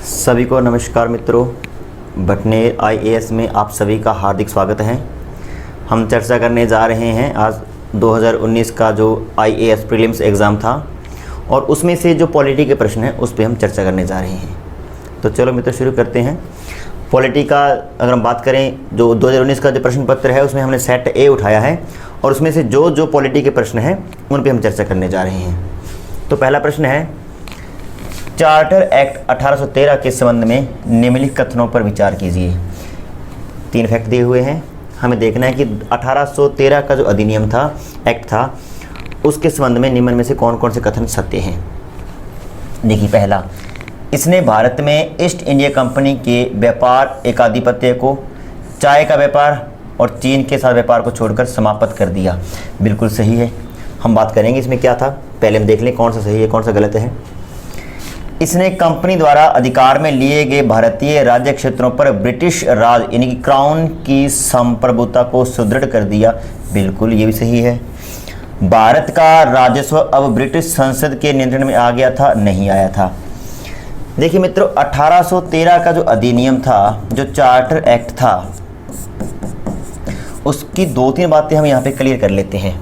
सभी को नमस्कार मित्रों, भटनेर आईएएस में आप सभी का हार्दिक स्वागत है। हम चर्चा करने जा रहे हैं आज 2019 का जो आईएएस प्रीलिम्स एग्ज़ाम था और उसमें से जो पॉलिटी के प्रश्न हैं उस पर हम चर्चा करने जा रहे हैं। तो चलो मित्रों शुरू करते हैं। पॉलिटी का अगर हम बात करें, जो 2019 का जो प्रश्न पत्र है उसमें हमने सेट ए उठाया है और उसमें से जो पॉलिटी के प्रश्न हैं उन पर हम चर्चा करने जा रहे हैं। तो पहला प्रश्न है, चार्टर एक्ट 1813 के संबंध में निम्नलिखित कथनों पर विचार कीजिए। 3 फैक्ट दिए हुए हैं, हमें देखना है कि 1813 का जो अधिनियम था, एक्ट था, उसके संबंध में निम्न में से कौन कौन से कथन सत्य हैं। देखिए, पहला, इसने भारत में ईस्ट इंडिया कंपनी के व्यापार एकाधिपत्य को, चाय का व्यापार और चीन के साथ व्यापार को छोड़कर समाप्त कर दिया। बिल्कुल सही है। हम बात करेंगे इसमें क्या था, पहले हम देख लें कौन सा सही है कौन सा गलत है। इसने कंपनी द्वारा अधिकार में लिए गए भारतीय राज्य क्षेत्रों पर ब्रिटिश राज यानी कि क्राउन की संप्रभुता को सुदृढ़ कर दिया। बिल्कुल ये भी सही है। भारत का राजस्व अब ब्रिटिश संसद के नियंत्रण में आ गया था, नहीं आया था। देखिए मित्रों, 1813 का जो अधिनियम था, जो चार्टर एक्ट था, उसकी 2-3 बातें हम यहाँ पे क्लियर कर लेते हैं।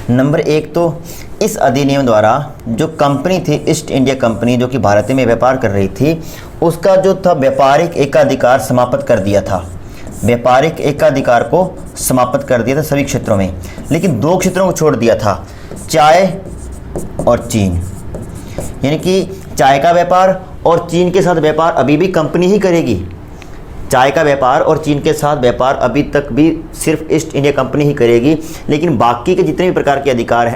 नंबर 1 तो इस अधिनियम द्वारा जो कंपनी थी ईस्ट इंडिया कंपनी, जो कि भारत में व्यापार कर रही थी, उसका जो था व्यापारिक एकाधिकार समाप्त कर दिया था। व्यापारिक एकाधिकार को समाप्त कर दिया था सभी क्षेत्रों में, लेकिन 2 क्षेत्रों को छोड़ दिया था, चाय और चीन। यानी कि चाय का व्यापार और चीन के साथ व्यापार अभी भी कंपनी ही करेगी। चाय का व्यापार और चीन के साथ व्यापार अभी तक भी सिर्फ ईस्ट इंडिया कंपनी ही करेगी, लेकिन बाकी के जितने भी प्रकार के अधिकार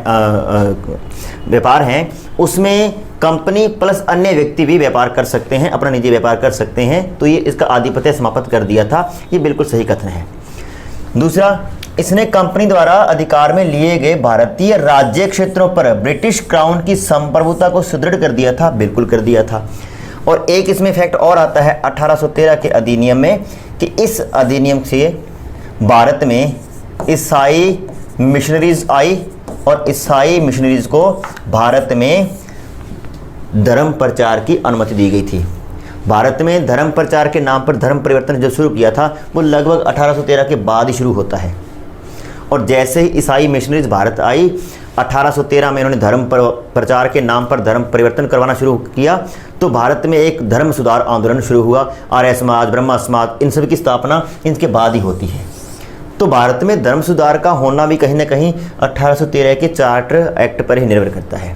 व्यापार हैं उसमें कंपनी प्लस अन्य व्यक्ति भी व्यापार कर सकते हैं, अपना निजी व्यापार कर सकते हैं। तो ये इसका आधिपत्य समाप्त कर दिया था। ये बिल्कुल सही कथन है। दूसरा, इसने कंपनी द्वारा अधिकार में लिए गए भारतीय राज्य क्षेत्रों पर ब्रिटिश क्राउन की संप्रभुता को सुदृढ़ कर दिया था। बिल्कुल कर दिया था। और एक इसमें फैक्ट और आता है 1813 के अधिनियम में कि इस अधिनियम से भारत में ईसाई मिशनरीज आई और ईसाई मिशनरीज को भारत में धर्म प्रचार की अनुमति दी गई थी। भारत में धर्म प्रचार के नाम पर धर्म परिवर्तन जो शुरू किया था वो लगभग 1813 के बाद ही शुरू होता है। और जैसे ही ईसाई मिशनरीज भारत आई, 1813 में इन्होंने धर्म प्रचार के नाम पर धर्म परिवर्तन करवाना शुरू किया, तो भारत में एक धर्म सुधार आंदोलन शुरू हुआ। आर्य समाज, ब्रह्म समाज, इन सब की स्थापना इनके बाद ही होती है। तो भारत में धर्म सुधार का होना भी कहीं ना कहीं 1813 के चार्टर एक्ट पर ही निर्भर करता है।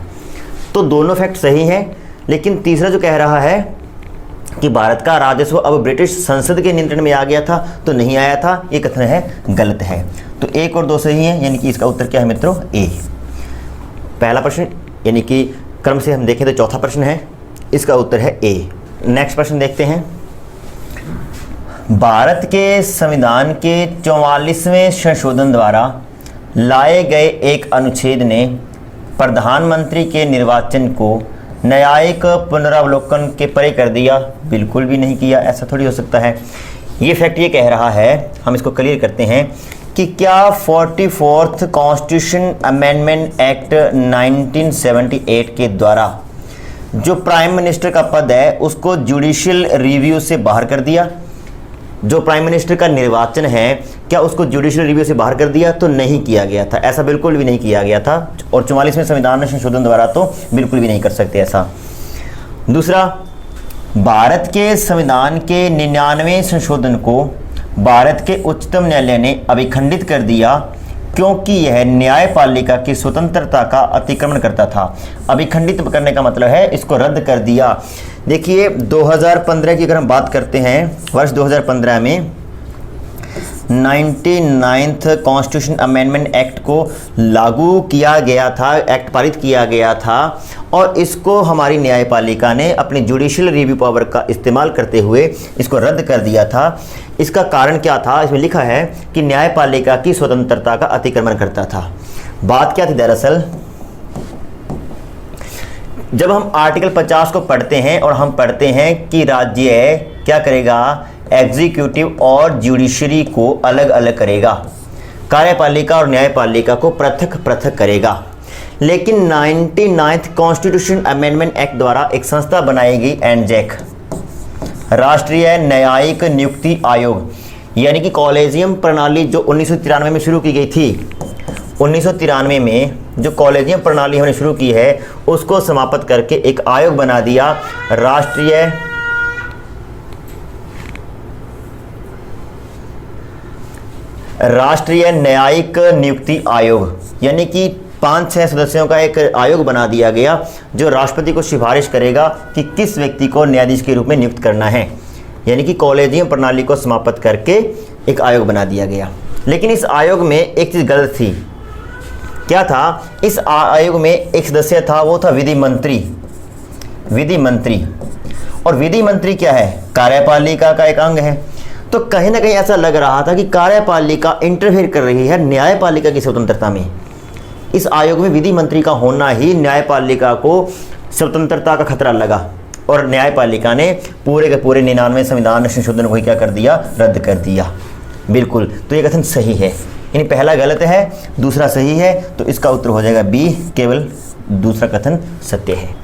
तो दोनों फैक्ट सही हैं, लेकिन तीसरा जो कह रहा है कि भारत का राजस्व अब ब्रिटिश संसद के नियंत्रण में आ गया था, तो नहीं आया था, ये कथन है गलत है। तो 1 और 2 सही है, यानी कि इसका उत्तर क्या है मित्रों, ए। पहला प्रश्न यानी कि क्रम से हम देखें तो चौथा प्रश्न है, इसका उत्तर है ए। नेक्स्ट प्रश्न देखते हैं। भारत के संविधान के 44वें संशोधन द्वारा लाए गए एक अनुच्छेद ने प्रधानमंत्री के निर्वाचन को न्यायिक पुनरावलोकन के परे कर दिया। बिल्कुल भी नहीं किया, ऐसा थोड़ी हो सकता है। ये फैक्ट ये कह रहा है, हम इसको क्लियर करते हैं कि क्या 44th कॉन्स्टिट्यूशन अमेंडमेंट एक्ट 1978 के द्वारा जो प्राइम मिनिस्टर का पद है उसको जुडिशियल रिव्यू से बाहर कर दिया। जो प्राइम मिनिस्टर का निर्वाचन है, क्या उसको जुडिशियल रिव्यू से बाहर कर दिया? तो नहीं किया गया था, ऐसा बिल्कुल भी नहीं किया गया था। और 44वें संविधान संशोधन द्वारा तो बिल्कुल भी नहीं कर सकते ऐसा। दूसरा, भारत के संविधान के 99वें संशोधन को भारत के उच्चतम न्यायालय ने अभिखंडित कर दिया क्योंकि यह न्यायपालिका की स्वतंत्रता का अतिक्रमण करता था। अभिखंडित करने का मतलब है इसको रद्द कर दिया। देखिए 2015 की अगर हम बात करते हैं, वर्ष 2015 में 99th कॉन्स्टिट्यूशन अमेंडमेंट एक्ट को लागू किया गया था, एक्ट पारित किया गया था और इसको हमारी न्यायपालिका ने अपनी जुडिशियल रिव्यू पावर का इस्तेमाल करते हुए इसको रद्द कर दिया था। इसका कारण क्या था? इसमें लिखा है कि न्यायपालिका की स्वतंत्रता का अतिक्रमण करता था। बात क्या थी दरअसल, जब हम आर्टिकल 50 को पढ़ते हैं और हम पढ़ते हैं कि राज्य क्या करेगा, एग्जीक्यूटिव और जुडिशरी को अलग अलग करेगा, कार्यपालिका और न्यायपालिका को पृथक पृथक करेगा। लेकिन 99th कॉन्स्टिट्यूशन अमेंडमेंट एक्ट द्वारा एक संस्था बनाई गई एनजेक, राष्ट्रीय न्यायिक नियुक्ति आयोग, यानी कि कॉलेजियम प्रणाली जो 1993 में शुरू की गई थी। 1993 में जो कॉलेजियम प्रणाली हमने शुरू की है उसको समाप्त करके एक आयोग बना दिया, राष्ट्रीय न्यायिक नियुक्ति आयोग, यानी कि 5-6 सदस्यों का एक आयोग बना दिया गया जो राष्ट्रपति को सिफारिश करेगा कि किस व्यक्ति को न्यायाधीश के रूप में नियुक्त करना है। यानी कि कॉलेजियम प्रणाली को समाप्त करके एक आयोग बना दिया गया। लेकिन इस आयोग में एक चीज़ गलत थी। क्या था? इस आयोग में एक सदस्य था, वो था विधि मंत्री। विधि मंत्री, और विधि मंत्री क्या है? कार्यपालिका का एक अंग है। तो कहीं ना कहीं ऐसा लग रहा था कि कार्यपालिका इंटरफेयर कर रही है न्यायपालिका की स्वतंत्रता में। इस आयोग में विधि मंत्री का होना ही न्यायपालिका को स्वतंत्रता का खतरा लगा, और न्यायपालिका ने पूरे के पूरे 99 संविधान संशोधन को क्या कर दिया? रद्द कर दिया। बिल्कुल, तो ये कथन सही है, यानी पहला गलत है, दूसरा सही है, तो इसका उत्तर हो जाएगा बी, केवल दूसरा कथन सत्य है।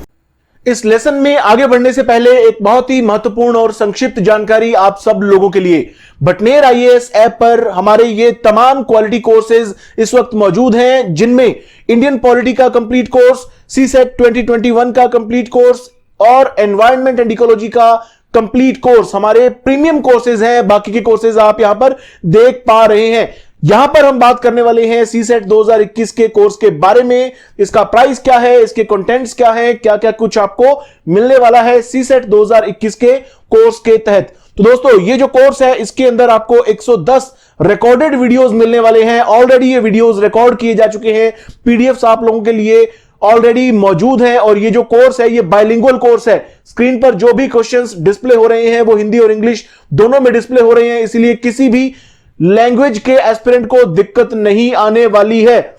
इस लेसन में आगे बढ़ने से पहले एक बहुत ही महत्वपूर्ण और संक्षिप्त जानकारी आप सब लोगों के लिए। बटनेर आईएएस ऐप पर हमारे ये तमाम क्वालिटी कोर्सेज इस वक्त मौजूद हैं, जिनमें इंडियन पॉलिटी का कंप्लीट कोर्स, सीसेट 2021 का कंप्लीट कोर्स और एनवायरनमेंट एंड इकोलॉजी का कंप्लीट कोर्स हमारे प्रीमियम कोर्सेज हैं। बाकी के कोर्सेज आप यहां पर देख पा रहे हैं। यहां पर हम बात करने वाले हैं सीसेट 2021 के कोर्स के बारे में। इसका प्राइस क्या है, इसके कंटेंट्स क्या है, क्या क्या कुछ आपको मिलने वाला है सीसेट 2021 के कोर्स के तहत। तो दोस्तों, ये जो कोर्स है इसके अंदर आपको 110 रिकॉर्डेड वीडियोस मिलने वाले हैं। ऑलरेडी ये वीडियोस रिकॉर्ड किए जा चुके हैं, पीडीएफ्स आप लोगों के लिए ऑलरेडी मौजूद है। और ये जो कोर्स है ये बाइलिंगुअल कोर्स है। स्क्रीन पर जो भी क्वेश्चंस डिस्प्ले हो रहे हैं वो हिंदी और इंग्लिश दोनों में डिस्प्ले हो रहे हैं, इसलिए किसी भी लैंग्वेज के एस्पिरेंट को दिक्कत नहीं आने वाली है।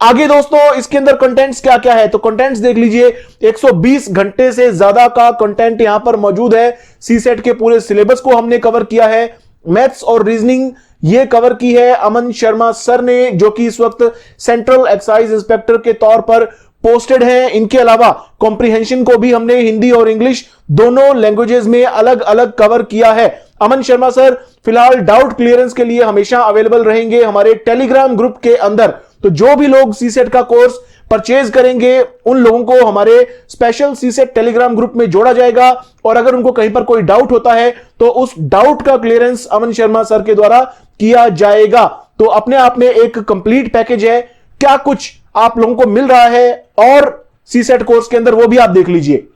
आगे दोस्तों, इसके अंदर कंटेंट्स क्या क्या है, तो कंटेंट्स देख लीजिए। 120 घंटे से ज्यादा का कंटेंट यहां पर मौजूद है। सीसेट के पूरे सिलेबस को हमने कवर किया है। मैथ्स और रीजनिंग ये कवर की है अमन शर्मा सर ने, जो कि इस वक्त सेंट्रल एक्साइज इंस्पेक्टर के तौर पर पोस्टेड हैं। इनके अलावा कॉम्प्रिहेंशन को भी हमने हिंदी और इंग्लिश दोनों लैंग्वेजेस में अलग अलग कवर किया है। अमन शर्मा सर फिलहाल डाउट क्लियरेंस के लिए हमेशा अवेलेबल रहेंगे हमारे टेलीग्राम ग्रुप के अंदर। तो जो भी लोग सीसेट का कोर्स परचेज करेंगे उन लोगों को हमारे स्पेशल सीसेट टेलीग्राम ग्रुप में जोड़ा जाएगा, और अगर उनको कहीं पर कोई डाउट होता है तो उस डाउट का क्लियरेंस अमन शर्मा सर के द्वारा किया जाएगा। तो अपने आप में एक कंप्लीट पैकेज है, क्या कुछ आप लोगों को मिल रहा है और सीसेट कोर्स के अंदर वो भी आप देख लीजिए।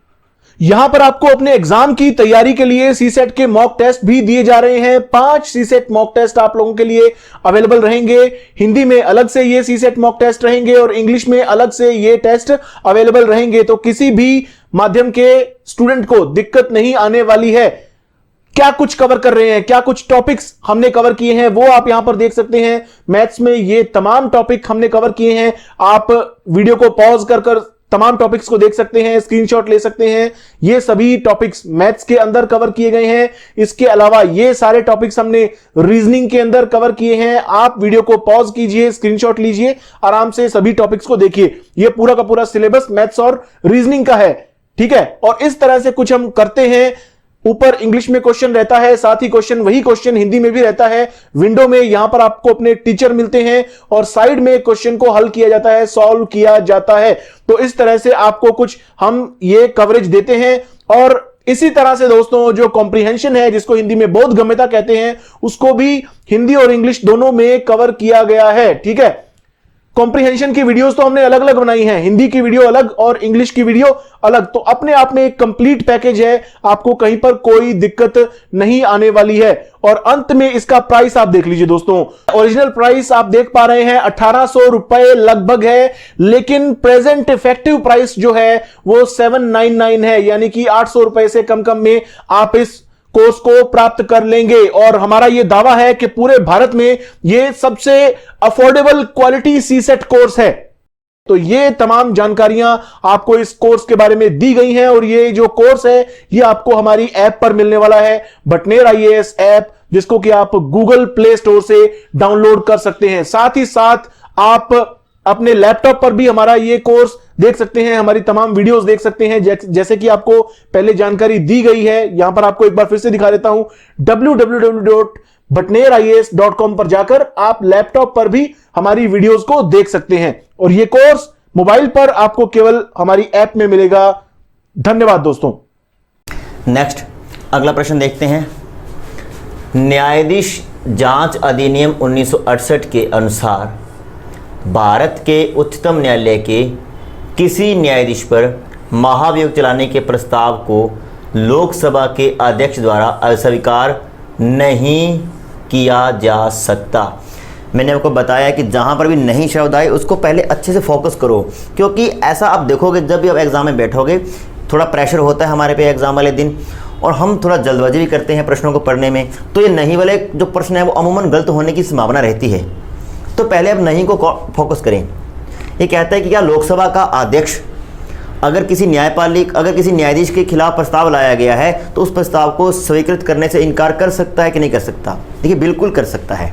यहां पर आपको अपने एग्जाम की तैयारी के लिए सीसेट के मॉक टेस्ट भी दिए जा रहे हैं। 5 सीसेट मॉक टेस्ट आप लोगों के लिए अवेलेबल रहेंगे। हिंदी में अलग से ये सीसेट मॉक टेस्ट रहेंगे और इंग्लिश में अलग से ये टेस्ट अवेलेबल रहेंगे। तो किसी भी माध्यम के स्टूडेंट को दिक्कत नहीं आने वाली है। क्या कुछ कवर कर रहे हैं, क्या कुछ टॉपिक्स हमने कवर किए हैं वो आप यहां पर देख सकते हैं। मैथ्स में ये तमाम टॉपिक हमने कवर किए हैं। आप वीडियो को पॉज कर तमाम टॉपिक्स को देख सकते हैं, स्क्रीनशॉट ले सकते हैं। ये सभी टॉपिक्स मैथ्स के अंदर कवर किए गए हैं। इसके अलावा ये सारे टॉपिक्स हमने रीजनिंग के अंदर कवर किए हैं। आप वीडियो को पॉज कीजिए, स्क्रीनशॉट लीजिए, आराम से सभी टॉपिक्स को देखिए। ये पूरा का पूरा सिलेबस मैथ्स और रीजनिंग का है, ठीक है। और इस तरह से कुछ हम करते हैं। ऊपर इंग्लिश में क्वेश्चन रहता है, साथ ही वही क्वेश्चन हिंदी में भी रहता है। विंडो में यहां पर आपको अपने टीचर मिलते हैं और साइड में क्वेश्चन को हल किया जाता है, सॉल्व किया जाता है। तो इस तरह से आपको कुछ हम ये कवरेज देते हैं। और इसी तरह से दोस्तों, जो कॉम्प्रिहेंशन है, जिसको हिंदी में बोधगम्यता कहते हैं, उसको भी हिंदी और इंग्लिश दोनों में कवर किया गया है, ठीक है। कॉम्प्रिहेंशन की वीडियोस तो हमने अलग अलग बनाई हैं, हिंदी की वीडियो अलग और इंग्लिश की वीडियो अलग। तो अपने आप में एक कंप्लीट पैकेज है, आपको कहीं पर कोई दिक्कत नहीं आने वाली है। और अंत में इसका प्राइस आप देख लीजिए दोस्तों। ओरिजिनल प्राइस आप देख पा रहे हैं 1800 रुपए लगभग है, लेकिन प्रेजेंट इफेक्टिव प्राइस जो है वो 799 है, यानी कि 800 रुपए से कम में आप इस कोर्स को प्राप्त कर लेंगे। और हमारा यह दावा है कि पूरे भारत में यह सबसे अफोर्डेबल क्वालिटी सीसेट कोर्स है। तो ये तमाम जानकारियां आपको इस कोर्स के बारे में दी गई हैं, और ये जो कोर्स है ये आपको हमारी ऐप पर मिलने वाला है, बटनेर आईएएस ऐप, जिसको कि आप गूगल प्ले स्टोर से डाउनलोड कर सकते हैं। साथ ही साथ आप अपने लैपटॉप पर भी हमारा ये कोर्स देख सकते हैं, हमारी तमाम वीडियोस देख सकते हैं। जैसे कि आपको पहले जानकारी दी गई है, यहां पर आपको एक बार फिर से दिखा देता हूं, www.bhatnerias.com पर जाकर आप लैपटॉप पर भी हमारी वीडियोस को देख सकते हैं। और ये कोर्स मोबाइल पर आपको केवल हमारी ऐप में मिलेगा। धन्यवाद दोस्तों। नेक्स्ट अगला प्रश्न देखते हैं। न्यायाधीश जांच अधिनियम 1968 के अनुसार भारत के उच्चतम न्यायालय के किसी न्यायाधीश पर महाभियोग चलाने के प्रस्ताव को लोकसभा के अध्यक्ष द्वारा अस्वीकार नहीं किया जा सकता। मैंने आपको बताया कि जहाँ पर भी नहीं शब्द आए उसको पहले अच्छे से फोकस करो, क्योंकि ऐसा आप देखोगे जब भी आप एग्ज़ाम में बैठोगे थोड़ा प्रेशर होता है हमारे पे एग्ज़ाम वाले दिन, और हम थोड़ा जल्दबाजी भी करते हैं प्रश्नों को पढ़ने में, तो ये नहीं वाले जो प्रश्न है वो अमूमन गलत होने की संभावना रहती है। तो पहले आप नहीं को फोकस करें। ये कहता है कि क्या लोकसभा का अध्यक्ष अगर किसी न्यायाधीश के खिलाफ प्रस्ताव लाया गया है तो उस प्रस्ताव को स्वीकृत करने से इनकार कर सकता है कि नहीं कर सकता? देखिए बिल्कुल कर सकता है।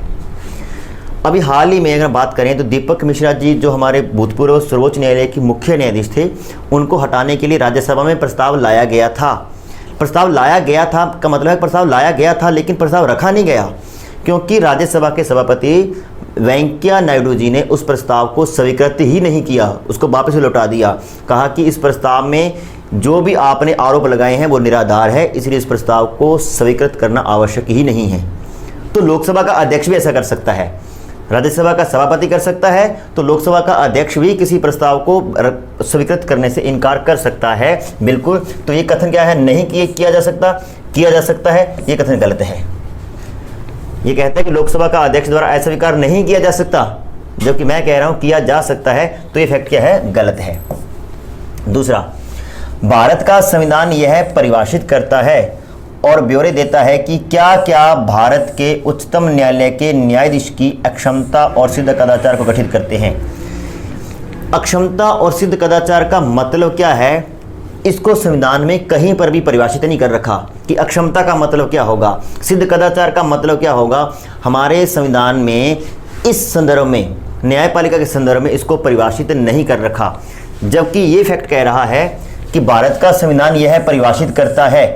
अभी हाल ही में अगर बात करें तो दीपक मिश्रा जी जो हमारे भूतपूर्व सर्वोच्च न्यायालय के मुख्य न्यायाधीश थे, उनको हटाने के लिए राज्यसभा में प्रस्ताव लाया गया था। प्रस्ताव लाया गया था का मतलब है प्रस्ताव लाया गया था लेकिन प्रस्ताव रखा नहीं गया, क्योंकि राज्यसभा के सभापति वेंकैया नायडू जी ने उस प्रस्ताव को स्वीकृत ही नहीं किया, उसको वापस लौटा दिया। कहा कि इस प्रस्ताव में जो भी आपने आरोप लगाए हैं वो निराधार है, इसलिए इस प्रस्ताव को स्वीकृत करना आवश्यक ही नहीं है। तो लोकसभा का अध्यक्ष भी ऐसा कर सकता है, राज्यसभा का सभापति कर सकता है, तो लोकसभा का अध्यक्ष भी किसी प्रस्ताव को स्वीकृत करने से इनकार कर सकता है। बिल्कुल। तो ये कथन क्या है? नहीं किया जा सकता, किया जा सकता है, ये कथन गलत है। ये कहता है कि लोकसभा का अध्यक्ष द्वारा अस्वीकार नहीं किया जा सकता, जबकि मैं कह रहा हूं किया जा सकता है, तो ये फैक्ट क्या है? गलत है। दूसरा, भारत का संविधान यह परिभाषित करता है और ब्यौरे देता है कि क्या क्या भारत के उच्चतम न्यायालय के न्यायाधीश की अक्षमता और सिद्ध कदाचार को गठित करते हैं। अक्षमता और सिद्ध कदाचार का मतलब क्या है, इसको संविधान में कहीं पर भी परिभाषित नहीं कर रखा कि अक्षमता का मतलब क्या होगा, सिद्ध कदाचार का मतलब क्या होगा। हमारे संविधान में इस संदर्भ में, न्यायपालिका के संदर्भ में इसको परिभाषित नहीं कर रखा, जबकि ये फैक्ट कह रहा है कि भारत का संविधान यह परिभाषित करता है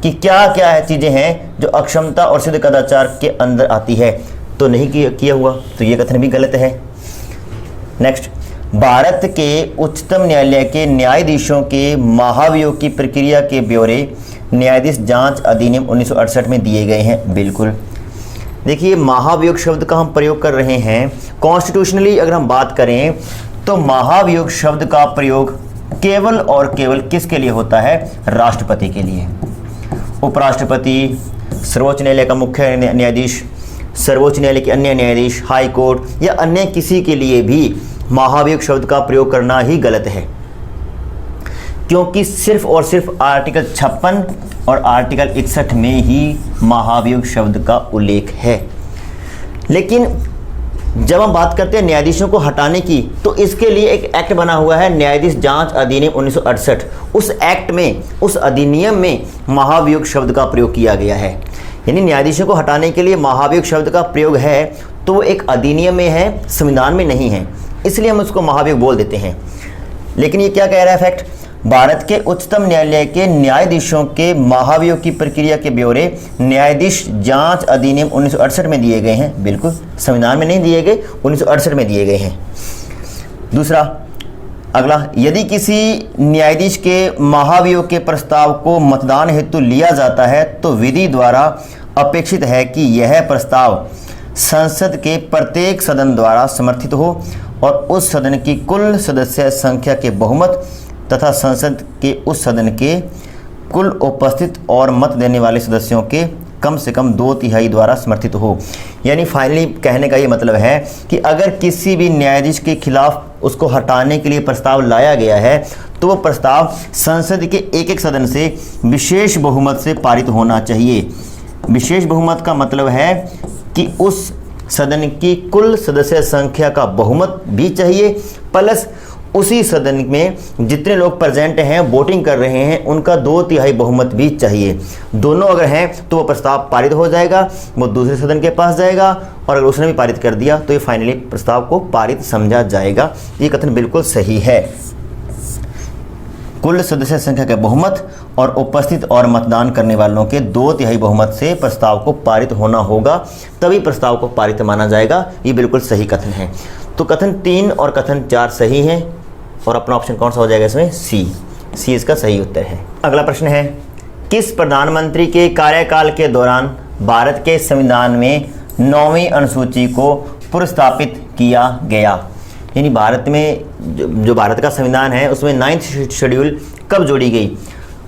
कि क्या क्या है चीज़ें हैं जो अक्षमता और सिद्ध कदाचार के अंदर आती है। तो नहीं किया हुआ, तो ये कथन भी गलत है। नेक्स्ट, भारत के उच्चतम न्यायालय के न्यायाधीशों के महाभियोग की प्रक्रिया के ब्यौरे न्यायाधीश जांच अधिनियम 1968 में दिए गए हैं। बिल्कुल। देखिए, महाभियोग शब्द का हम प्रयोग कर रहे हैं। कॉन्स्टिट्यूशनली अगर हम बात करें तो महाभियोग शब्द का प्रयोग केवल और केवल किसके लिए होता है? राष्ट्रपति के लिए। उपराष्ट्रपति, सर्वोच्च न्यायालय का मुख्य न्यायाधीश, सर्वोच्च न्यायालय के अन्य न्यायाधीश, हाई कोर्ट या अन्य किसी के लिए भी महाभियोग शब्द का प्रयोग करना ही गलत है, क्योंकि सिर्फ और सिर्फ आर्टिकल 56 और आर्टिकल 61 में ही महाभियोग शब्द का उल्लेख है। लेकिन जब हम बात करते हैं न्यायाधीशों को हटाने की, तो इसके लिए एक एक्ट बना हुआ है, न्यायाधीश जांच अधिनियम 1968। उस एक्ट में, उस अधिनियम में महाभियोग शब्द का प्रयोग किया गया है। यानी न्यायाधीशों को हटाने के लिए महाभियोग शब्द का प्रयोग है, तो वो एक अधिनियम में है, संविधान में नहीं है, इसलिए हम उसको महाभियोग बोल देते हैं। लेकिन ये क्या कह रहा है फैक्ट? भारत के उच्चतम न्यायालय के न्यायाधीशों के महाभियोग की प्रक्रिया के ब्यौरे न्यायाधीश जांच अधिनियम 1968 में दिए गए हैं। बिल्कुल, संविधान में नहीं दिए गए, 1968 में दिए गए हैं। दूसरा, अगला, यदि किसी न्यायाधीश के महाभियोग के प्रस्ताव को मतदान हेतु लिया जाता है तो विधि द्वारा अपेक्षित है कि यह प्रस्ताव संसद के प्रत्येक सदन द्वारा समर्थित हो और उस सदन की कुल सदस्य संख्या के बहुमत तथा संसद के उस सदन के कुल उपस्थित और मत देने वाले सदस्यों के कम से कम 2/3 द्वारा समर्थित हो। यानी फाइनली कहने का ये मतलब है कि अगर किसी भी न्यायाधीश के खिलाफ उसको हटाने के लिए प्रस्ताव लाया गया है तो वो प्रस्ताव संसद के एक सदन से विशेष बहुमत से पारित होना चाहिए। विशेष बहुमत का मतलब है कि उस सदन की कुल सदस्य संख्या का बहुमत भी चाहिए, प्लस उसी सदन में जितने लोग प्रेजेंट हैं, वोटिंग कर रहे हैं, उनका 2/3 बहुमत भी चाहिए। दोनों अगर हैं तो वो प्रस्ताव पारित हो जाएगा, वो दूसरे सदन के पास जाएगा, और अगर उसने भी पारित कर दिया तो ये फाइनली प्रस्ताव को पारित समझा जाएगा। ये कथन बिल्कुल सही है। कुल सदस्य संख्या के बहुमत और उपस्थित और मतदान करने वालों के 2/3 बहुमत से प्रस्ताव को पारित होना होगा, तभी प्रस्ताव को पारित माना जाएगा। ये बिल्कुल सही कथन है। तो कथन 3 और कथन 4 सही हैं, और अपना ऑप्शन कौन सा हो जाएगा इसमें? सी इसका सही उत्तर है। अगला प्रश्न है, किस प्रधानमंत्री के कार्यकाल के दौरान भारत के संविधान में 9वीं अनुसूची को पुनर्स्थापित किया गया? यानी भारत में जो भारत का संविधान है उसमें 9th शेड्यूल कब जोड़ी गई?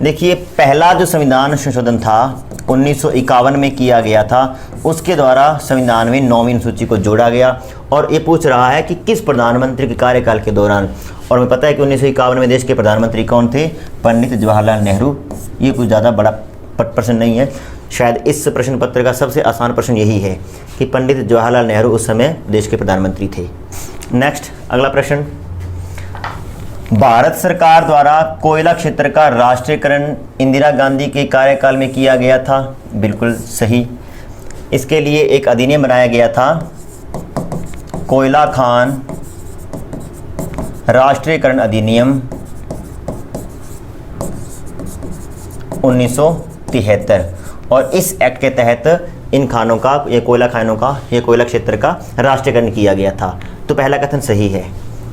देखिए, पहला जो संविधान संशोधन था 1951 में किया गया था, उसके द्वारा संविधान में 9वीं अनुसूची को जोड़ा गया। और ये पूछ रहा है कि किस प्रधानमंत्री के कार्यकाल के दौरान, और हमें पता है कि 1951 में देश के प्रधानमंत्री कौन थे? पंडित जवाहरलाल नेहरू। ये कुछ ज़्यादा बड़ा प्रश्न नहीं है, शायद इस प्रश्न पत्र का सबसे आसान प्रश्न यही है कि पंडित जवाहरलाल नेहरू उस समय देश के प्रधानमंत्री थे। नेक्स्ट, अगला प्रश्न, भारत सरकार द्वारा कोयला क्षेत्र का राष्ट्रीयकरण इंदिरा गांधी के कार्यकाल में किया गया था। बिल्कुल सही। इसके लिए एक अधिनियम बनाया गया था, कोयला खान राष्ट्रीयकरण अधिनियम 1973, और इस एक्ट के तहत इन खानों का, ये कोयला खानों का, ये कोयला क्षेत्र का राष्ट्रीयकरण किया गया था। तो पहला कथन सही है।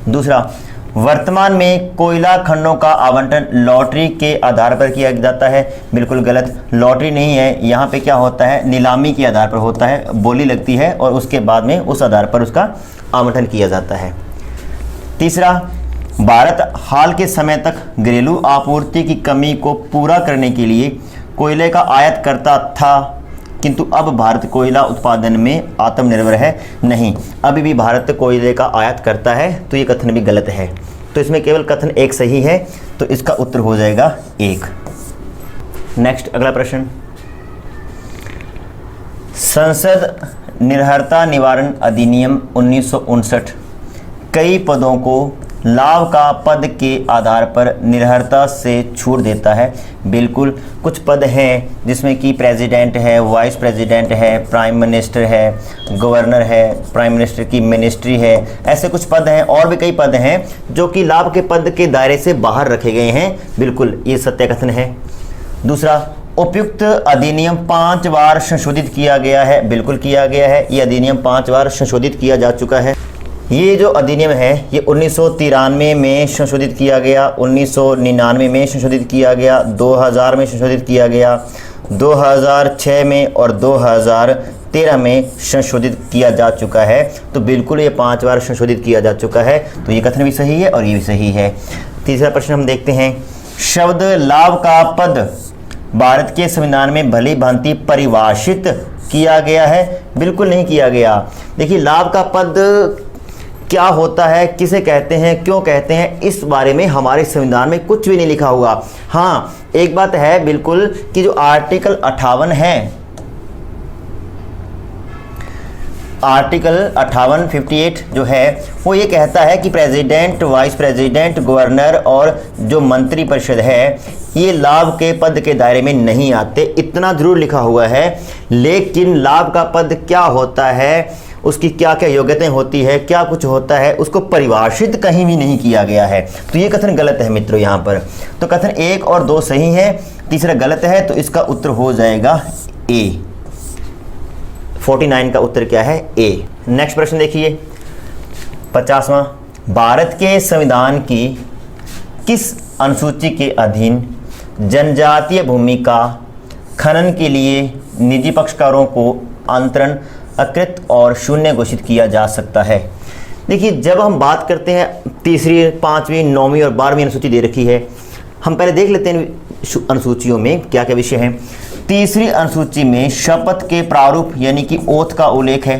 दूसरा, वर्तमान में कोयला खंडों का आवंटन लॉटरी के आधार पर किया जाता है। बिल्कुल गलत, लॉटरी नहीं है। यहाँ पे क्या होता है? नीलामी के आधार पर होता है, बोली लगती है और उसके बाद में उस आधार पर उसका आवंटन किया जाता है। तीसरा, भारत हाल के समय तक घरेलू आपूर्ति की कमी को पूरा करने के लिए कोयले का आयात करता था, किंतु अब भारत कोयला उत्पादन में आत्मनिर्भर है। नहीं, अभी भी भारत कोयले का आयात करता है, तो ये कथन भी गलत है। तो इसमें केवल कथन एक सही है, तो इसका उत्तर हो जाएगा 1। नेक्स्ट, अगला प्रश्न, संसद निर्भरता निवारण अधिनियम 1959 कई पदों को लाभ का पद के आधार पर निर्भरता से छूट देता है। बिल्कुल, कुछ पद हैं जिसमें कि प्रेसिडेंट है, वाइस प्रेसिडेंट है, प्राइम मिनिस्टर है, गवर्नर है, प्राइम मिनिस्टर की मिनिस्ट्री है, ऐसे कुछ पद हैं। और भी कई पद हैं जो कि लाभ के पद के दायरे से बाहर रखे गए हैं। बिल्कुल, ये सत्य कथन है। दूसरा, उपयुक्त अधिनियम 5 बार संशोधित किया गया है। बिल्कुल किया गया है, ये अधिनियम 5 बार संशोधित किया जा चुका है। ये जो अधिनियम है ये 1993 में संशोधित किया गया, 1999 में संशोधित किया गया, 2000 में संशोधित किया गया, 2006 में और 2013 में संशोधित किया जा चुका है। तो बिल्कुल ये 5 बार संशोधित किया जा चुका है। तो ये कथन भी सही है और ये भी सही है। तीसरा प्रश्न हम देखते हैं, शब्द लाभ का पद भारत के संविधान में भली भांति परिभाषित किया गया है। बिल्कुल नहीं किया गया। देखिए, लाभ का पद क्या होता है, किसे कहते हैं, क्यों कहते हैं, इस बारे में हमारे संविधान में कुछ भी नहीं लिखा हुआ। हाँ, एक बात है बिल्कुल कि जो आर्टिकल 58 है, आर्टिकल 58 जो है वो ये कहता है कि प्रेसिडेंट, वाइस प्रेसिडेंट, गवर्नर और जो मंत्री परिषद है ये लाभ के पद के दायरे में नहीं आते। इतना जरूर लिखा हुआ है, लेकिन लाभ का पद क्या होता है, उसकी क्या क्या योग्यताएं होती है, क्या कुछ होता है, उसको परिभाषित कहीं भी नहीं किया गया है। तो ये कथन गलत है मित्रों यहाँ पर। तो कथन 1 और 2 सही है, तीसरा गलत है, तो इसका उत्तर हो जाएगा ए। 49 का उत्तर क्या है? ए। नेक्स्ट प्रश्न देखिए, 50वां, भारत के संविधान की किस अनुसूची के अधीन जनजातीय भूमि का खनन के लिए निजी पक्षकारों को आंतरण अकृत और शून्य घोषित किया जा सकता है? देखिए, जब हम बात करते हैं तीसरी, 5वीं, 9वीं और 12वीं अनुसूची दे रखी है, हम पहले देख लेते हैं अनुसूचियों में क्या क्या विषय हैं। तीसरी अनुसूची में शपथ के प्रारूप यानी कि ओथ का उल्लेख है।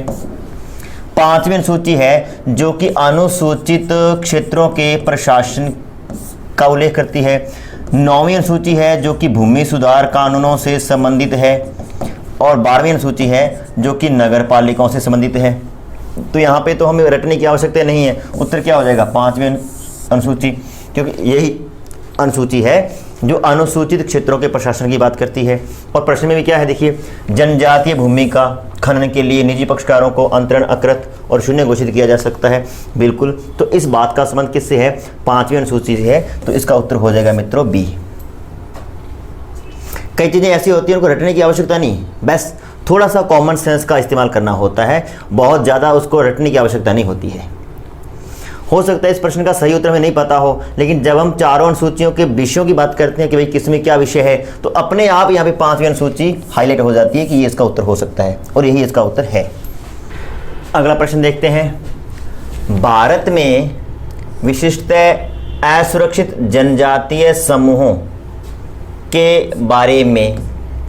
5वीं अनुसूची है जो कि अनुसूचित क्षेत्रों के प्रशासन का उल्लेख करती है। 9वीं अनुसूची है जो कि भूमि सुधार कानूनों से संबंधित है, और 12वीं अनुसूची है जो कि नगर पालिकाओं से संबंधित है। तो यहाँ पे तो हमें रटने की आवश्यकता नहीं है। उत्तर क्या हो जाएगा? 5वीं अनुसूची, क्योंकि यही अनुसूची है जो अनुसूचित क्षेत्रों के प्रशासन की बात करती है। और प्रश्न में भी क्या है देखिए, जनजातीय भूमि का खनन के लिए निजी पक्षकारों को अंतरण, अकृत और शून्य घोषित किया जा सकता है। बिल्कुल, तो इस बात का संबंध किससे है? 5वीं अनुसूची से है, तो इसका उत्तर हो जाएगा मित्रों बी। कई चीज़ें ऐसी होती हैं उनको रटने की आवश्यकता नहीं, बस थोड़ा सा कॉमन सेंस का इस्तेमाल करना होता है, बहुत ज़्यादा उसको रटने की आवश्यकता नहीं होती है। हो सकता है इस प्रश्न का सही उत्तर हमें नहीं पता हो, लेकिन जब हम चारों अनुसूचियों के विषयों की बात करते हैं कि भाई किसमें क्या विषय है, तो अपने आप यहाँ पे 5वीं अनुसूची हाईलाइट हो जाती है कि ये इसका उत्तर हो सकता है, और यही इसका उत्तर है। अगला प्रश्न देखते हैं। भारत में विशिष्टतः असुरक्षित जनजातीय समूहों के बारे में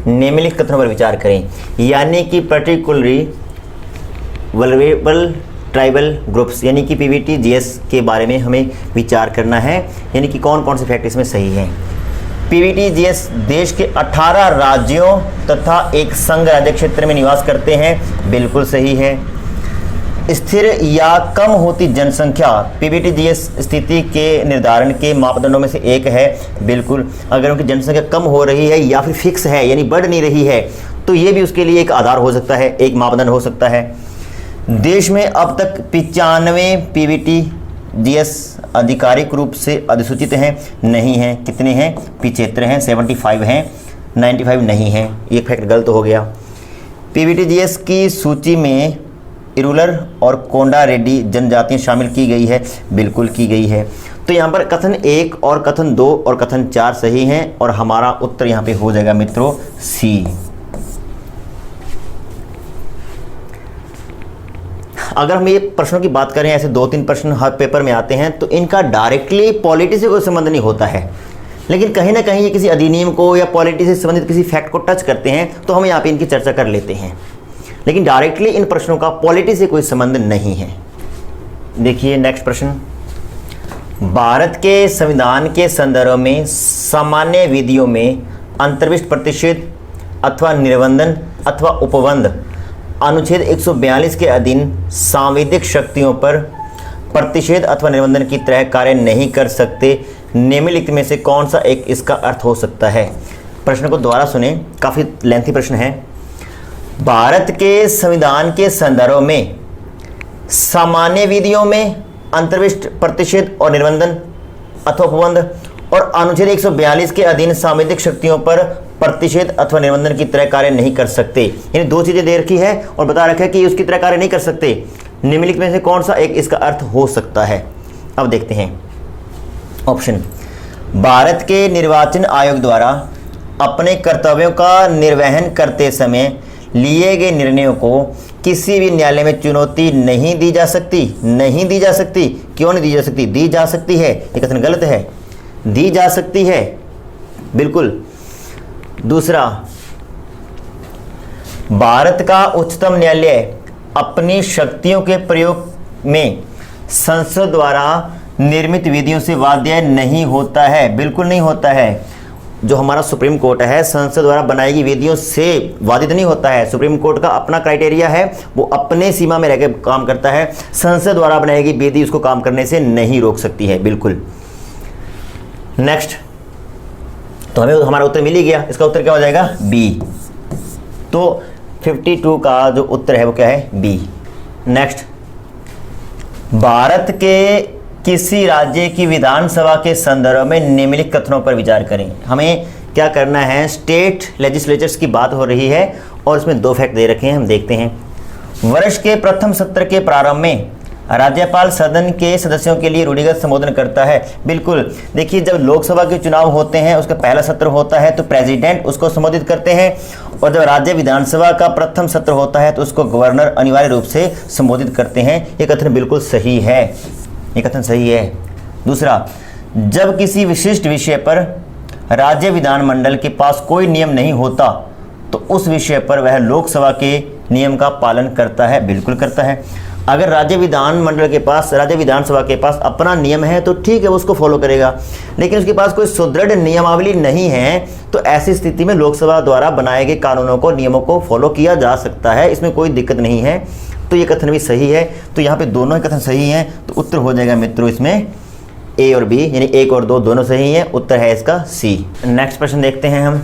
निम्नलिखित कथनों पर विचार करें, यानी कि पर्टिकुलरली वल्नरेबल ट्राइबल ग्रुप्स, यानी कि PVTGS के बारे में हमें विचार करना है, यानी कि कौन कौन से फैक्ट इसमें सही हैं। PVTGS देश के 18 राज्यों तथा एक संघ राज्य क्षेत्र में निवास करते हैं, बिल्कुल सही है। स्थिर या कम होती जनसंख्या PVTGS स्थिति के निर्धारण के मापदंडों में से एक है, बिल्कुल। अगर उनकी जनसंख्या कम हो रही है या फिर फिक्स है यानी बढ़ नहीं रही है, तो ये भी उसके लिए एक आधार हो सकता है, एक मापदंड हो सकता है। देश में अब तक 95 PVTGS आधिकारिक रूप से अधिसूचित हैं, नहीं हैं। कितने हैं? 75 हैं, 75 हैं, 95 नहीं हैं। ये फैक्ट गलत हो गया। PVTGS की सूची में इरुलर और कोंडा रेड्डी जनजातियाँ शामिल की गई है, बिल्कुल की गई है। तो यहाँ पर कथन 1 और कथन 2 और कथन 4 सही हैं, और हमारा उत्तर यहाँ पे हो जाएगा मित्रों सी। अगर हम ये प्रश्नों की बात करें, ऐसे 2-3 प्रश्न हर पेपर में आते हैं, तो इनका डायरेक्टली पॉलिटी से कोई संबंध नहीं होता है, लेकिन कहीं ना कहीं ये किसी अधिनियम को या पॉलिटी से संबंधित किसी फैक्ट को टच करते हैं, तो हम यहाँ पे इनकी चर्चा कर लेते हैं। लेकिन डायरेक्टली इन प्रश्नों का पॉलिटी से कोई संबंध नहीं है। देखिए नेक्स्ट प्रश्न। भारत के संविधान के संदर्भ में सामान्य विधियों में अंतर्विष्ट प्रतिषेध अथवा निर्बंधन अथवा उपबंध अनुच्छेद 142 के अधीन सांविधिक शक्तियों पर प्रतिषेध अथवा निर्बंधन की तरह कार्य नहीं कर सकते। निम्नलिखित में से कौन सा एक इसका अर्थ हो सकता है? प्रश्न को दोबारा सुने, काफ़ी लेंथी प्रश्न है। भारत के संविधान के संदर्भ में सामान्य विधियों में अंतर्विष्ट प्रतिषेध और निर्बंधन अथवा उपबंध और अनुच्छेद 142 के अधीन सांविधिक शक्तियों पर प्रतिषेध अथवा निर्बंधन की तरह कार्य नहीं कर सकते। यानी 2 चीजें दे रखी है और बता रखा है कि उसकी तरह कार्य नहीं कर सकते। निम्नलिखित में से कौन सा एक इसका अर्थ हो सकता है? अब देखते हैं ऑप्शन। भारत के निर्वाचन आयोग द्वारा अपने कर्तव्यों का निर्वहन करते समय लिए गए निर्णयों को किसी भी न्यायालय में चुनौती नहीं दी जा सकती। नहीं दी जा सकती। क्यों नहीं दी जा सकती? दी जा सकती है, ये कथन गलत है। दी जा सकती है, बिल्कुल। दूसरा, भारत का उच्चतम न्यायालय अपनी शक्तियों के प्रयोग में संसद द्वारा निर्मित विधियों से बाध्य नहीं होता है, बिल्कुल नहीं होता है। जो हमारा सुप्रीम कोर्ट है, संसद द्वारा बनाई गई विधियों से बाधित नहीं होता है। सुप्रीम कोर्ट का अपना क्राइटेरिया है, वो अपने सीमा में रहकर काम करता है। संसद द्वारा बनाई गई विधि उसको काम करने से नहीं रोक सकती है, बिल्कुल। नेक्स्ट, तो हमें हमारा उत्तर मिल ही गया। इसका उत्तर क्या हो जाएगा? बी। तो 52 का जो उत्तर है वो क्या है? बी। नेक्स्ट, भारत के किसी राज्य की विधानसभा के संदर्भ में निम्नलिखित कथनों पर विचार करें। हमें क्या करना है? स्टेट लेजिस्लेचर्स की बात हो रही है और इसमें 2 फैक्ट दे रखे हैं, हम देखते हैं। वर्ष के प्रथम सत्र के प्रारंभ में राज्यपाल सदन के सदस्यों के लिए रूढ़िगत संबोधन करता है, बिल्कुल। देखिए, जब लोकसभा के चुनाव होते हैं, उसका पहला सत्र होता है तो प्रेसिडेंट उसको संबोधित करते हैं, और जब राज्य विधानसभा का प्रथम सत्र होता है तो उसको गवर्नर अनिवार्य रूप से संबोधित करते हैं। ये कथन बिल्कुल सही है, ये कथन सही है। दूसरा, जब किसी विशिष्ट विषय पर राज्य विधानमंडल के पास कोई नियम नहीं होता तो उस विषय पर वह लोकसभा के नियम का पालन करता है, बिल्कुल करता है। अगर राज्य विधानमंडल के पास, राज्य विधानसभा के पास अपना नियम है तो ठीक है, वो उसको फॉलो करेगा, लेकिन उसके पास कोई सुदृढ़ नियमावली नहीं है तो ऐसी स्थिति में लोकसभा द्वारा बनाए गए कानूनों को, नियमों को फॉलो किया जा सकता है, इसमें कोई दिक्कत नहीं है। तो ये कथन भी सही है। तो यहाँ पे दोनों ही कथन सही हैं, तो उत्तर हो जाएगा मित्रों इसमें ए और बी यानी 1 और 2 दोनों सही हैं, उत्तर है इसका सी। नेक्स्ट प्रश्न देखते हैं हम।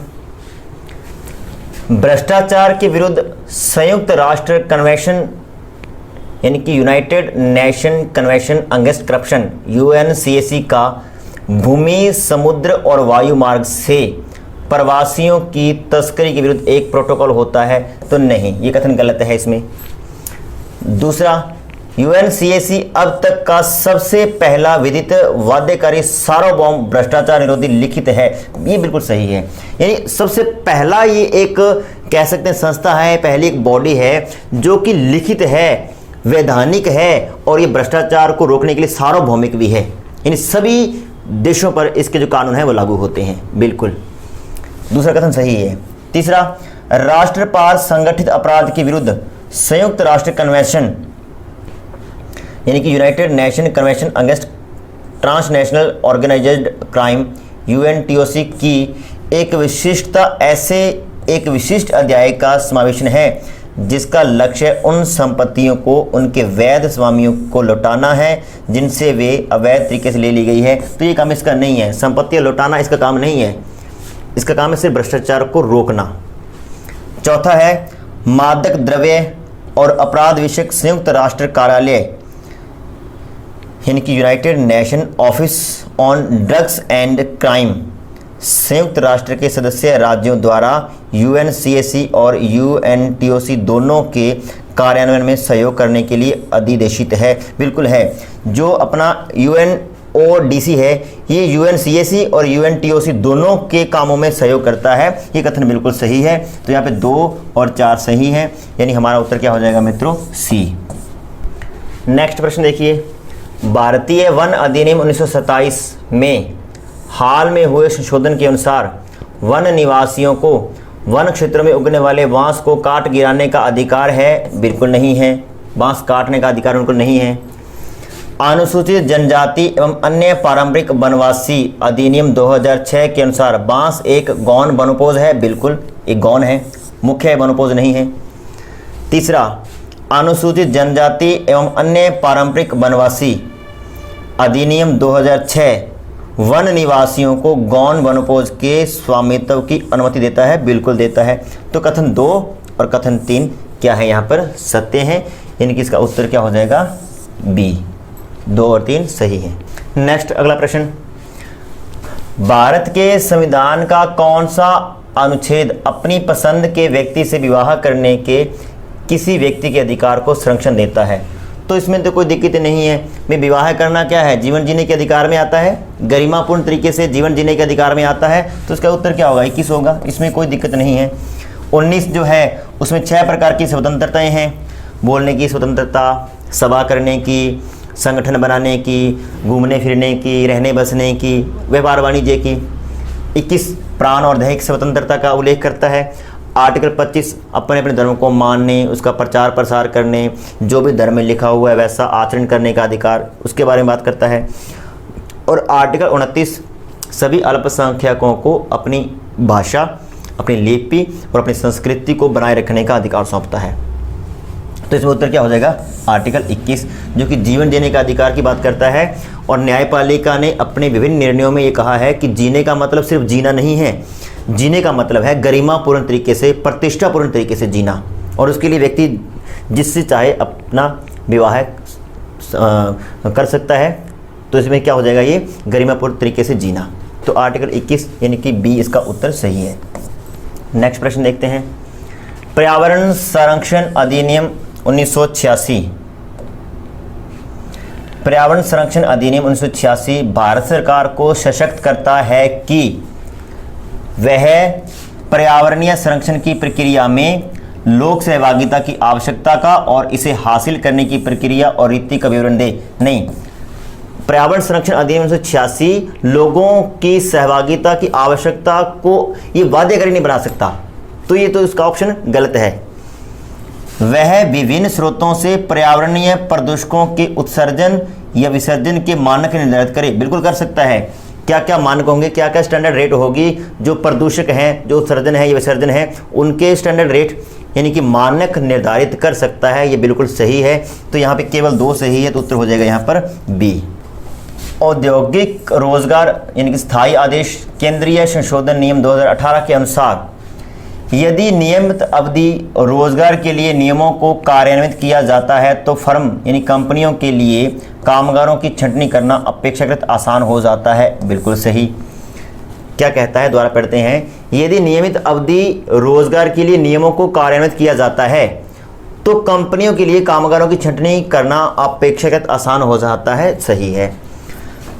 भ्रष्टाचार के विरुद्ध संयुक्त राष्ट्र कन्वेंशन यानी कि United Nation convention against corruption UNCAC का भूमि, समुद्र और वायु मार्ग से प्रवासियों की तस्करी के विरुद्ध एक प्रोटोकॉल होता है, तो नहीं, ये कथन गलत है इसमें। दूसरा, UNCAC अब तक का सबसे पहला विदित वाद्यकारी सार्वभौम भ्रष्टाचार निरोधी लिखित है, ये बिल्कुल सही है। यानी सबसे पहला ये एक कह सकते हैं संस्था है, पहली एक बॉडी है जो कि लिखित है, वैधानिक है और ये भ्रष्टाचार को रोकने के लिए सार्वभौमिक भी है, यानी सभी देशों पर इसके जो कानून हैं वो लागू होते हैं, बिल्कुल। दूसरा कथन सही है। तीसरा, राष्ट्रपाल संगठित अपराध के विरुद्ध संयुक्त राष्ट्र कन्वेंशन यानी कि United Nation convention against transnational organised crime UNTOC की एक विशिष्टता ऐसे एक विशिष्ट अध्याय का समावेशन है जिसका लक्ष्य उन संपत्तियों को उनके वैध स्वामियों को लौटाना है जिनसे वे अवैध तरीके से ले ली गई है। तो ये काम इसका नहीं है, संपत्ति लौटाना इसका काम नहीं है, इसका काम है सिर्फ भ्रष्टाचार को रोकना। चौथा है, मादक द्रव्य और अपराध विषयक संयुक्त राष्ट्र कार्यालय यानी कि United nation office on drugs and crime संयुक्त राष्ट्र के सदस्य राज्यों द्वारा UNCAC और UNTOC दोनों के कार्यान्वयन में सहयोग करने के लिए अधिदेशित है, बिल्कुल है। जो अपना UNODC है ये UNCAC और UNTOC दोनों के कामों में सहयोग करता है, ये कथन बिल्कुल सही है। तो यहाँ पे 2 और 4 सही है, यानी हमारा उत्तर क्या हो जाएगा मित्रों, सी। नेक्स्ट प्रश्न देखिए। भारतीय वन अधिनियम 1927 में हाल में हुए संशोधन के अनुसार वन निवासियों को वन क्षेत्रों में उगने वाले बांस को काट गिराने का अधिकार है, बिल्कुल नहीं है, बांस काटने का अधिकार उनको नहीं है। अनुसूचित जनजाति एवं अन्य पारंपरिक वनवासी अधिनियम 2006 के अनुसार बांस एक गौण वनोपज है, बिल्कुल एक गौण है, मुख्य वनोपज नहीं है। तीसरा, अनुसूचित जनजाति एवं अन्य पारंपरिक वनवासी अधिनियम 2006 वन निवासियों को गौण वनोपज के स्वामित्व की अनुमति देता है, बिल्कुल देता है। तो कथन 2 और कथन 3 क्या है यहाँ पर, सत्य हैं, यानी कि इसका उत्तर क्या हो जाएगा, बी। 2 और 3 सही है। नेक्स्ट अगला प्रश्न, भारत के संविधान का कौन सा अनुच्छेद अपनी पसंद के व्यक्ति से विवाह करने के किसी व्यक्ति के अधिकार को संरक्षण देता है? तो इसमें तो कोई दिक्कत नहीं है। मैं विवाह करना क्या है, जीवन जीने के अधिकार में आता है, गरिमापूर्ण तरीके से जीवन जीने के अधिकार में आता है, तो इसका उत्तर क्या होगा, 21 होगा, इसमें कोई दिक्कत नहीं है। 19 जो है उसमें 6 प्रकार की स्वतंत्रताएं हैं, बोलने की स्वतंत्रता, सभा करने की, संगठन बनाने की, घूमने फिरने की, रहने बसने की, व्यापार वाणिज्य की। 21 प्राण और दैहिक स्वतंत्रता का उल्लेख करता है। आर्टिकल 25 अपने अपने धर्म को मानने, उसका प्रचार प्रसार करने, जो भी धर्म में लिखा हुआ है वैसा आचरण करने का अधिकार, उसके बारे में बात करता है। और आर्टिकल 29 सभी अल्पसंख्यकों को अपनी भाषा, अपनी लिपि और अपनी संस्कृति को बनाए रखने का अधिकार सौंपता है। तो इसमें उत्तर क्या हो जाएगा, आर्टिकल 21 जो कि जीवन जीने का अधिकार की बात करता है। और न्यायपालिका ने अपने विभिन्न निर्णयों में ये कहा है कि जीने का मतलब सिर्फ जीना नहीं है, जीने का मतलब है गरिमापूर्ण तरीके से, प्रतिष्ठापूर्ण तरीके से जीना, और उसके लिए व्यक्ति जिससे चाहे अपना विवाह कर सकता है। तो इसमें क्या हो जाएगा, ये गरिमापूर्ण तरीके से जीना। तो आर्टिकल 21 यानी कि बी इसका उत्तर सही है। नेक्स्ट प्रश्न देखते हैं। पर्यावरण संरक्षण अधिनियम 1986, पर्यावरण संरक्षण अधिनियम 1986 भारत सरकार को सशक्त करता है कि वह पर्यावरणीय संरक्षण की प्रक्रिया में लोक सहभागिता की आवश्यकता का और इसे हासिल करने की प्रक्रिया और रीति का विवरण दे। नहीं, पर्यावरण संरक्षण अधिनियम 1986 लोगों की सहभागिता की आवश्यकता को ये बाध्यकारी नहीं बना सकता, तो ये तो इसका ऑप्शन गलत है। वह विभिन्न स्रोतों से पर्यावरणीय प्रदूषकों के उत्सर्जन या विसर्जन के मानक निर्धारित करे, बिल्कुल कर सकता है। क्या क्या मानक होंगे, क्या क्या स्टैंडर्ड रेट होगी, जो प्रदूषक हैं, जो उत्सर्जन है या विसर्जन है, उनके स्टैंडर्ड रेट यानी कि मानक निर्धारित कर सकता है, ये बिल्कुल सही है। तो यहाँ पे केवल 2 सही है, तो उत्तर हो जाएगा यहाँ पर बी। औद्योगिक रोजगार यानी कि स्थायी आदेश केंद्रीय संशोधन नियम 2018 के अनुसार यदि नियमित अवधि रोजगार के लिए नियमों को कार्यान्वित किया जाता है तो फर्म यानी कंपनियों के लिए कामगारों की छंटनी करना अपेक्षाकृत आसान हो जाता है। बिल्कुल सही। क्या कहता है, द्वारा पढ़ते हैं, यदि नियमित अवधि रोजगार के लिए नियमों को कार्यान्वित किया जाता है तो कंपनियों के लिए कामगारों की छंटनी करना अपेक्षाकृत आसान हो जाता है। सही है।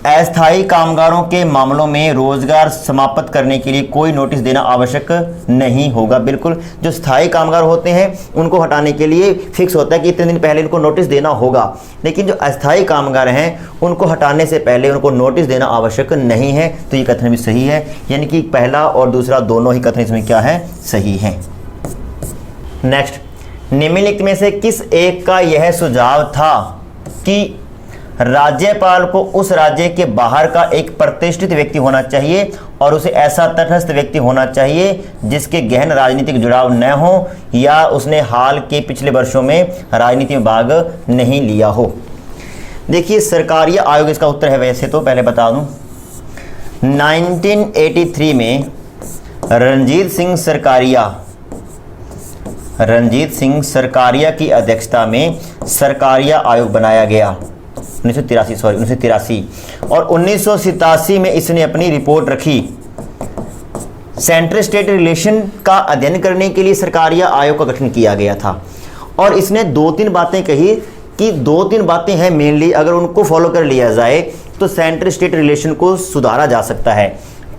अस्थायी कामगारों के मामलों में रोजगार समाप्त करने के लिए कोई नोटिस देना आवश्यक नहीं होगा। बिल्कुल, जो स्थायी कामगार होते हैं उनको हटाने के लिए फिक्स होता है कि इतने दिन पहले इनको नोटिस देना होगा, लेकिन जो अस्थायी कामगार हैं उनको हटाने से पहले उनको नोटिस देना आवश्यक नहीं है। तो ये कथन भी सही है, यानी कि पहला और दूसरा दोनों ही कथन इसमें क्या है, सही है। नेक्स्ट, निम्नलिखित में से किस एक का यह सुझाव था कि राज्यपाल को उस राज्य के बाहर का एक प्रतिष्ठित व्यक्ति होना चाहिए और उसे ऐसा तटस्थ व्यक्ति होना चाहिए जिसके गहन राजनीतिक जुड़ाव न हो या उसने हाल के पिछले वर्षों में राजनीति में भाग नहीं लिया हो। देखिए, सरकारी आयोग इसका उत्तर है। वैसे तो पहले बता दूं, 1983 में रणजीत सिंह सरकारिया की अध्यक्षता में सरकारिया आयोग बनाया गया। 1983 और 1987 में इसने अपनी रिपोर्ट रखी। सेंट्रल स्टेट रिलेशन का अध्ययन करने के लिए सरकारिया आयोग का गठन किया गया था और इसने 2-3 बातें कही कि 2-3 बातें हैं मेनली, अगर उनको फॉलो कर लिया जाए तो सेंट्रल स्टेट रिलेशन को सुधारा जा सकता है।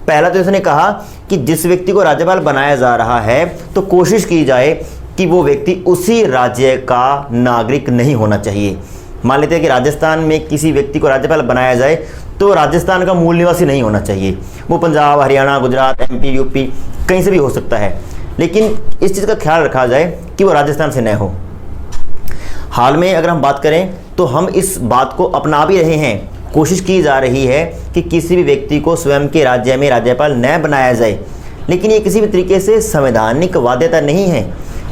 पहला तो इसने कहा कि जिस व्यक्ति को राज्यपाल बनाया जा रहा है तो कोशिश की जाए कि वो व्यक्ति उसी राज्य का नागरिक नहीं होना चाहिए। मान लेते हैं कि राजस्थान में किसी व्यक्ति को राज्यपाल बनाया जाए तो राजस्थान का मूल निवासी नहीं होना चाहिए, वो पंजाब, हरियाणा, गुजरात, MP, UP कहीं से भी हो सकता है, लेकिन इस चीज़ का ख्याल रखा जाए कि वो राजस्थान से न हो। हाल में अगर हम बात करें तो हम इस बात को अपना भी रहे हैं, कोशिश की जा रही है कि किसी भी व्यक्ति को स्वयं के राज्य में राज्यपाल न बनाया जाए, लेकिन ये किसी भी तरीके से संवैधानिक बाध्यता नहीं है,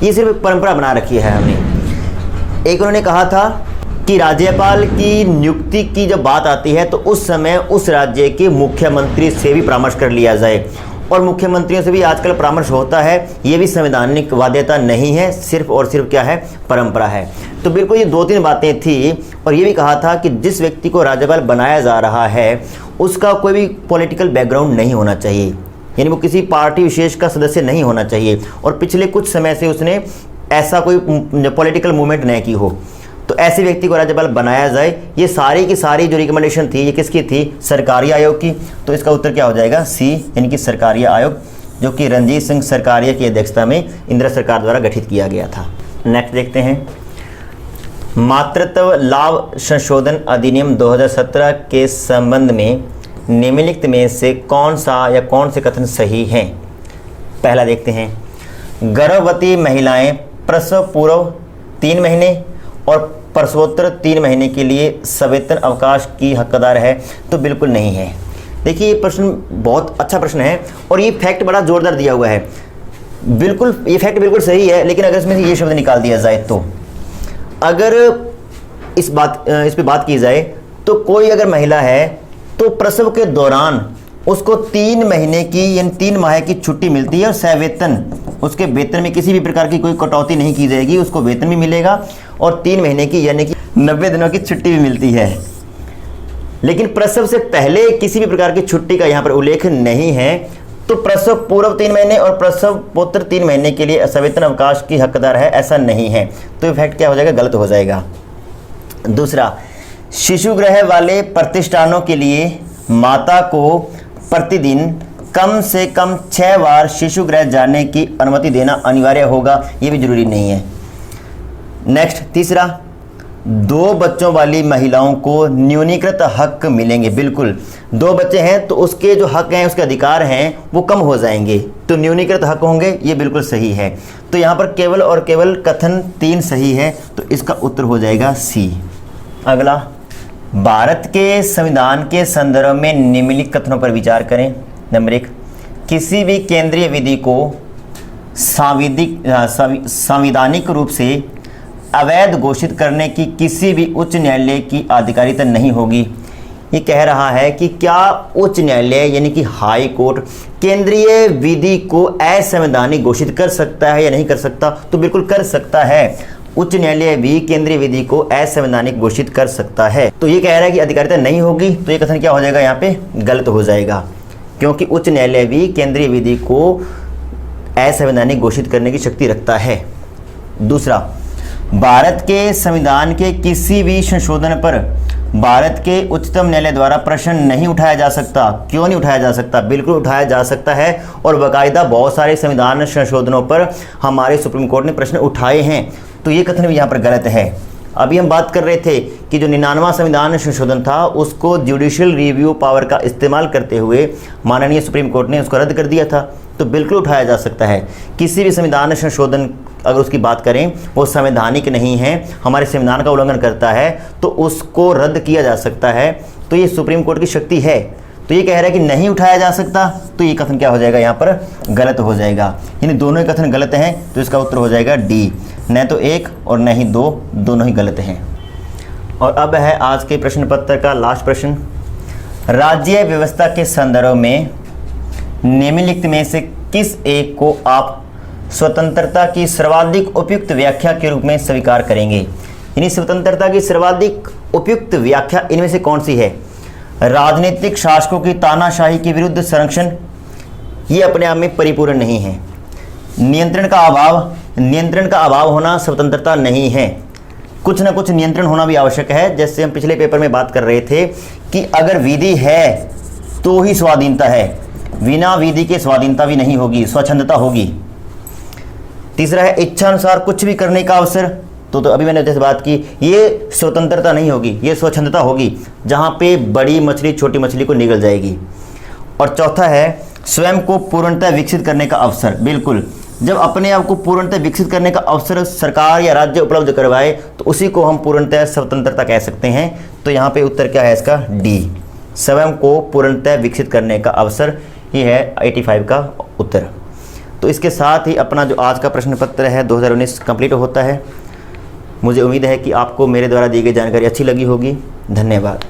ये सिर्फ परंपरा बना रखी है हमने। एक उन्होंने कहा था कि राज्यपाल की नियुक्ति की जब बात आती है तो उस समय उस राज्य के मुख्यमंत्री से भी परामर्श कर लिया जाए, और मुख्यमंत्रियों से भी आजकल परामर्श होता है। ये भी संवैधानिक बाध्यता नहीं है, सिर्फ और सिर्फ क्या है, परंपरा है। तो बिल्कुल ये 2-3 बातें थी, और ये भी कहा था कि जिस व्यक्ति को राज्यपाल बनाया जा रहा है उसका कोई भी पॉलिटिकल बैकग्राउंड नहीं होना चाहिए, यानी वो किसी पार्टी विशेष का सदस्य नहीं होना चाहिए, और पिछले कुछ समय से उसने ऐसा कोई पॉलिटिकल मूवमेंट नहीं की हो, तो ऐसे व्यक्ति को राज्यपाल बनाया जाए। ये सारी की सारी जो रिकमेंडेशन थी ये किसकी थी, सरकारी आयोग की। तो इसका उत्तर क्या हो जाएगा, सी, यानी कि सरकारी आयोग, जो कि रणजीत सिंह सरकारिया की अध्यक्षता में इंदिरा सरकार द्वारा गठित किया गया था। नेक्स्ट देखते हैं, मातृत्व लाभ संशोधन अधिनियम 2017 के संबंध में निम्नलिखित में से कौन सा या कौन से कथन सही हैं। पहला देखते हैं, गर्भवती महिलाएं प्रसव पूर्व 3 महीने और प्रसवोत्तर 3 महीने के लिए सवेतन अवकाश की हकदार है। तो बिल्कुल नहीं है। देखिए, ये प्रश्न बहुत अच्छा प्रश्न है और ये फैक्ट बड़ा जोरदार दिया हुआ है। बिल्कुल ये फैक्ट बिल्कुल सही है, लेकिन अगर इसमें से ये शब्द निकाल दिया जाए तो, अगर इस पे बात की जाए तो कोई अगर महिला है तो प्रसव के दौरान उसको 3 महीने की यानी 3 माह की छुट्टी मिलती है और सवेतन, उसके वेतन में किसी भी प्रकार की कोई कटौती नहीं की जाएगी, उसको वेतन भी मिलेगा और 3 महीने की यानी कि 90 दिनों की छुट्टी भी मिलती है। लेकिन प्रसव से पहले किसी भी प्रकार की छुट्टी का यहाँ पर उल्लेख नहीं है। तो प्रसव पूर्व 3 महीने और प्रसवोत्तर 3 महीने के लिए सवेतन अवकाश की हकदार है, ऐसा नहीं है। तो इफेक्ट क्या हो जाएगा, गलत हो जाएगा। दूसरा, शिशुगृह वाले प्रतिष्ठानों के लिए माता को प्रतिदिन कम से कम 6 बार शिशुगृह जाने की अनुमति देना अनिवार्य होगा, ये भी जरूरी नहीं है। नेक्स्ट, तीसरा, 2 बच्चों वाली महिलाओं को न्यूनीकृत हक मिलेंगे। बिल्कुल, 2 बच्चे हैं तो उसके जो हक हैं, उसके अधिकार हैं वो कम हो जाएंगे, तो न्यूनीकृत हक होंगे, ये बिल्कुल सही है। तो यहाँ पर केवल और केवल कथन 3 सही है, तो इसका उत्तर हो जाएगा सी। अगला, भारत के संविधान के संदर्भ में निम्नलिखित कथनों पर विचार करें। नंबर 1, किसी भी केंद्रीय विधि को संवैधानिक रूप से अवैध घोषित करने की किसी भी उच्च न्यायालय की अधिकारिता नहीं होगी। ये कह रहा है कि क्या उच्च न्यायालय यानी कि हाई कोर्ट केंद्रीय विधि को असंवैधानिक घोषित कर सकता है या नहीं कर सकता? तो बिल्कुल कर सकता है। उच्च न्यायालय भी केंद्रीय विधि को असंवैधानिक घोषित कर सकता है। तो ये कह रहा है कि अधिकारिता नहीं होगी, तो ये कथन क्या हो जाएगा? यहाँ पे गलत हो जाएगा, क्योंकि उच्च न्यायालय भी केंद्रीय विधि को असंवैधानिक घोषित करने की शक्ति रखता है। दूसरा, भारत के संविधान के किसी भी संशोधन पर भारत के उच्चतम न्यायालय द्वारा प्रश्न नहीं उठाया जा सकता। क्यों नहीं उठाया जा सकता? बिल्कुल उठाया जा सकता है, और बाकायदा बहुत सारे संविधान संशोधनों पर हमारे सुप्रीम कोर्ट ने प्रश्न उठाए हैं। तो ये कथन भी यहाँ पर गलत है। अभी हम बात कर रहे थे कि जो 99वां संविधान संशोधन था उसको जुडिशियल रिव्यू पावर का इस्तेमाल करते हुए माननीय सुप्रीम कोर्ट ने उसको रद्द कर दिया था। तो बिल्कुल उठाया जा सकता है। किसी भी संविधान संशोधन अगर उसकी बात करें वो संवैधानिक नहीं है, हमारे संविधान का उल्लंघन करता है, तो उसको रद्द किया जा सकता है। तो ये सुप्रीम कोर्ट की शक्ति है। तो ये कह रहा है कि नहीं उठाया जा सकता, तो ये कथन क्या हो जाएगा? यहाँ पर गलत हो जाएगा। यानी दोनों ही कथन गलत हैं, तो इसका उत्तर हो जाएगा डी। न तो एक और न ही दो, दोनों ही गलत हैं। और अब है आज के प्रश्न पत्र का लास्ट प्रश्न। राज्य व्यवस्था के संदर्भ में निम्नलिखित में से किस एक को आप स्वतंत्रता की सर्वाधिक उपयुक्त व्याख्या के रूप में स्वीकार करेंगे? यानी स्वतंत्रता की सर्वाधिक उपयुक्त व्याख्या इनमें से कौन सी है? राजनीतिक शासकों की तानाशाही के विरुद्ध संरक्षण, ये अपने आप में परिपूर्ण नहीं है। नियंत्रण का अभाव होना स्वतंत्रता नहीं है। कुछ ना कुछ नियंत्रण होना भी आवश्यक है। जैसे हम पिछले पेपर में बात कर रहे थे कि अगर विधि है तो ही स्वाधीनता है, बिना विधि के स्वाधीनता भी नहीं होगी, स्वच्छंदता होगी। तीसरा है इच्छा अनुसार कुछ भी करने का अवसर। तो अभी मैंने जैसे बात की, ये स्वतंत्रता नहीं होगी, ये स्वच्छंदता होगी, जहाँ पे बड़ी मछली छोटी मछली को निगल जाएगी। और चौथा है स्वयं को पूर्णतः विकसित करने का अवसर। बिल्कुल, जब अपने आप को पूर्णतः विकसित करने का अवसर सरकार या राज्य उपलब्ध करवाए तो उसी को हम पूर्णतः स्वतंत्रता कह सकते हैं। तो यहाँ पे उत्तर क्या है इसका? डी, स्वयं को पूर्णतः विकसित करने का अवसर। ये है 85 का उत्तर। तो इसके साथ ही अपना जो आज का प्रश्न पत्र है 2019 कंप्लीट होता है। मुझे उम्मीद है कि आपको मेरे द्वारा दी गई जानकारी अच्छी लगी होगी। धन्यवाद।